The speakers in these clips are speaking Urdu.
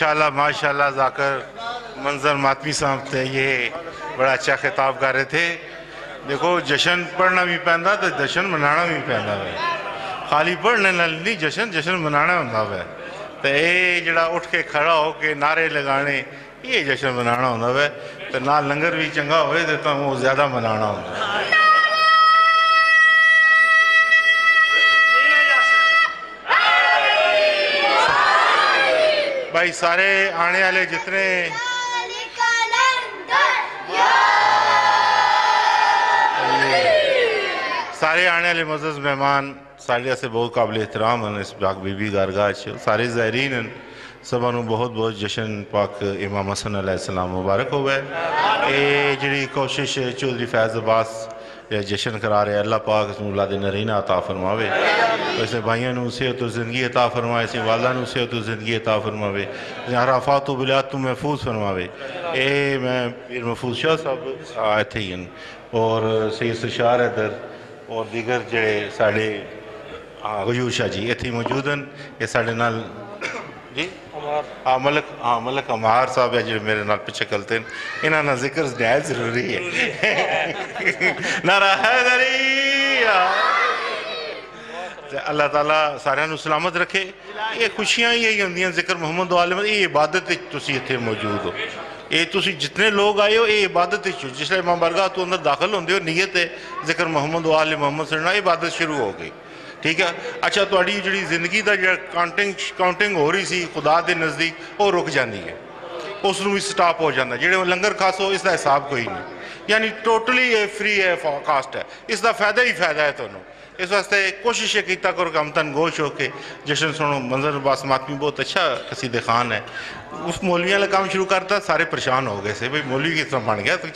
ماشاءاللہ ذاکر منظر ماتمی صاحب تھے، یہ بڑا اچھا خطاب کر رہے تھے۔ دیکھو جشن پڑھنا بھی پہندا تو جشن منانا بھی پہندا ہے، خالی پڑھنے نال نہیں جشن منانا ہوندہ ہے۔ تو یہ جڑا اٹھ کے کھڑا ہو کے نعرے لگانے یہ جشن منانا ہوندہ ہے، تو نہ لنگر بھی چنگا ہوئے تو وہ زیادہ منانا ہوندہ ہے۔ بھائی سارے آنے والے جتنے معزز مہمان سارے سے بہت قابل احترام ہیں اس پاک بی بی گارگاہ سارے زائرین ہیں، سبانوں بہت بہت جشن پاک امام حسن علیہ السلام مبارک ہوئے۔ یہ جڑی کوشش چودھری فیض عباس یا جشن کرا رہے اللہ پاک اس اولاد نرینہ عطا فرماوے، ویسے بھائیوں نے صحت و زندگی عطا فرمائے، اسی والدہ نے صحت و زندگی عطا فرماوے، عرفات و بلاد تو محفوظ فرماوے۔ اے میں پیر محفوظ شاہ صاحب آئے تھے اور سید سشار حیدر اور دیگر جڑے ساڑھے غیور شاہ جی ایتھی موجود ہیں، یہ ساڑھے نال جی ملک امار صاحب ہے جو میرے نال پچھے کلتے ہیں، انہاں نا ذکر نہایت ضروری ہے۔ نعرہ حیدری اللہ تعالیٰ سارے نو سلامت رکھے۔ یہ خوشیاں یہی ہوندی ہیں ذکر محمد و آل محمد، یہ عبادت تسی اتھے موجود ہو، یہ تسی جتنے لوگ آئے ہو یہ عبادت جس لئے امام بارگاہ تو اندر داخل ہوندے ہو نیت ہے ذکر محمد و آل محمد صلی اللہ علیہ وسلم، عبادت شروع ہو گئی، ٹھیک ہے۔ اچھا تواڈی جڑی زندگی دا جڑا کاؤنٹنگ ہو رہی سی خدا دے نزدیک وہ رک جاندی ہے، اس نو بھی سٹاپ ہو جاندہ، جڑے لنگر کھاسو اس دا حساب کوئی نہیں، یعنی ٹوٹلی فری ہے کاسٹ ہے، اس دا فائدہ ہی فائدہ ہے تو انہوں اس واسطے کوشش ہے کیتا کرو کہ ہم تن گوش ہو کے جشن سنو۔ منظر عباس ماتمی بہت اچھا قصیدہ خان ہے، اس مولویاں لگا کام شروع کرتا سارے پریشان ہو گئے سے بھئی مولوی کی طرح بن گیا، تو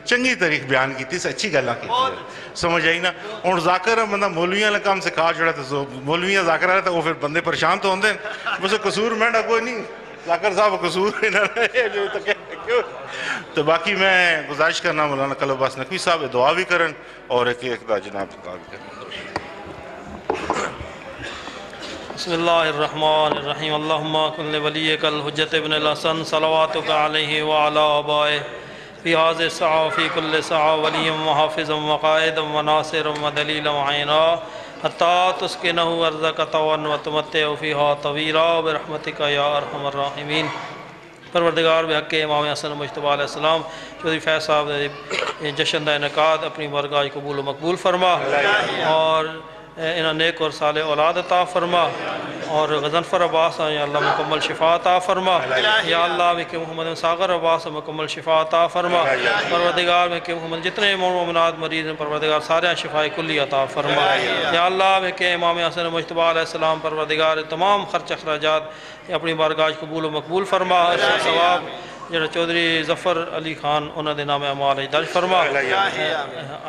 چنگی تاریخ بیان کی تھی، اچھی گلہ کی تھی، سمجھ آئی نا۔ اور ذاکر بندہ مولویاں لگا کام سے کھا چھڑا تو مولویاں ذاکر آتا وہ پھر بندے پریشان تو ہوندے ہیں، بس قصور میں نہ کوئی نہیں، ذاکر صاحب قصور تو باقی میں گزارش کرنا مولانا قلب عباس نقوی صاحب دعا بھی کرن اور ایک دا جناب دعا بھی کرن۔ بسم اللہ الرحمن الرحیم، اللہم کن لولیک الحجت ابن الحسن صلواتک علیہ وعلا آبائے فی حاضر الساعہ فی کل ساعہ ولیم وحافظ وقائد وناصر ودلیل وعینا حتی تسکنہ ارضک طوعا وتمتع فیہا طویلا برحمتک یا ارحم الراحمین۔ پروردگار بحق امام حسن مجتبیٰ علیہ السلام چودھری فیض صاحب جشن دا انعقاد اپنی بارگاہ قبول و مقبول فرما اور انہاں نیک اور صالح اولاد عطا فرما اور غضنفر عباس یا اللہ مکمل شفا عطا فرما، یا اللہ میں کہ محمد ساغر عباس مکمل شفا عطا فرما، پروردگار میں کہ محمد جتنے مومنات مریض ہیں پروردگار سارے شفاء کلی عطا فرما، یا اللہ میں کہ امام حسن مجتبیٰ علیہ السلام پروردگار تمام خرچ اخراجات اپنی بارگاہ قبول و مقبول فرما، ثواب جڑا چودھری ظفر علی خان انہوں نے نام اعمال درج فرما۔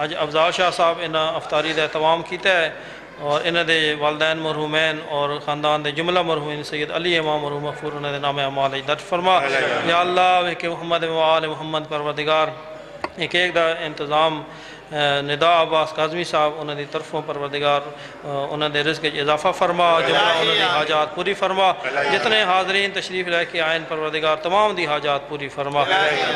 اج افضال شاہ صاحب انہاں افطاری دا اہتمام کیتا ہے اور انہاں دے والدین مرحومین اور خاندان دے جملہ مرحومین سید علی امام مرحوم مغفور انہوں نے نام اعمال درج فرما، یا اللہ کہ محمد و آل محمد پروردگار ایک دا انتظام ندا عباس کاظمی صاحب انہوں نے طرفوں پروردگار انہوں نے رزق اضافہ فرما، جملہ انہوں نے حاجات پوری فرما، جتنے حاضرین تشریف لے کے آئین پروردگار تمام دی حاجات پوری فرما،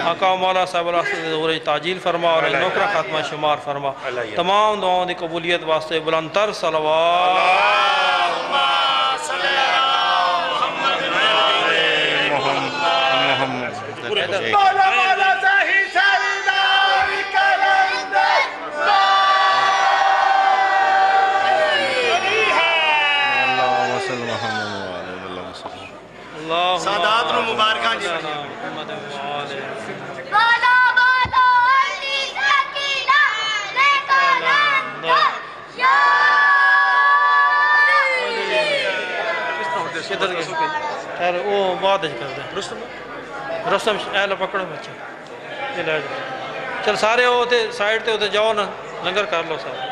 آقا و مولا صاحب اللہ ظہور تعجیل فرما اور نوکرہ خاتمہ شمار فرما، تمام دعاؤں دی قبولیت واسطے بلندتر صلوات سادات نو مبارکاں جی خیر وہ بعد کر دیں رستم اہل پکڑو بچے چل سارے وہ سائڈ تے جاؤ نا لنگر کر لو سارے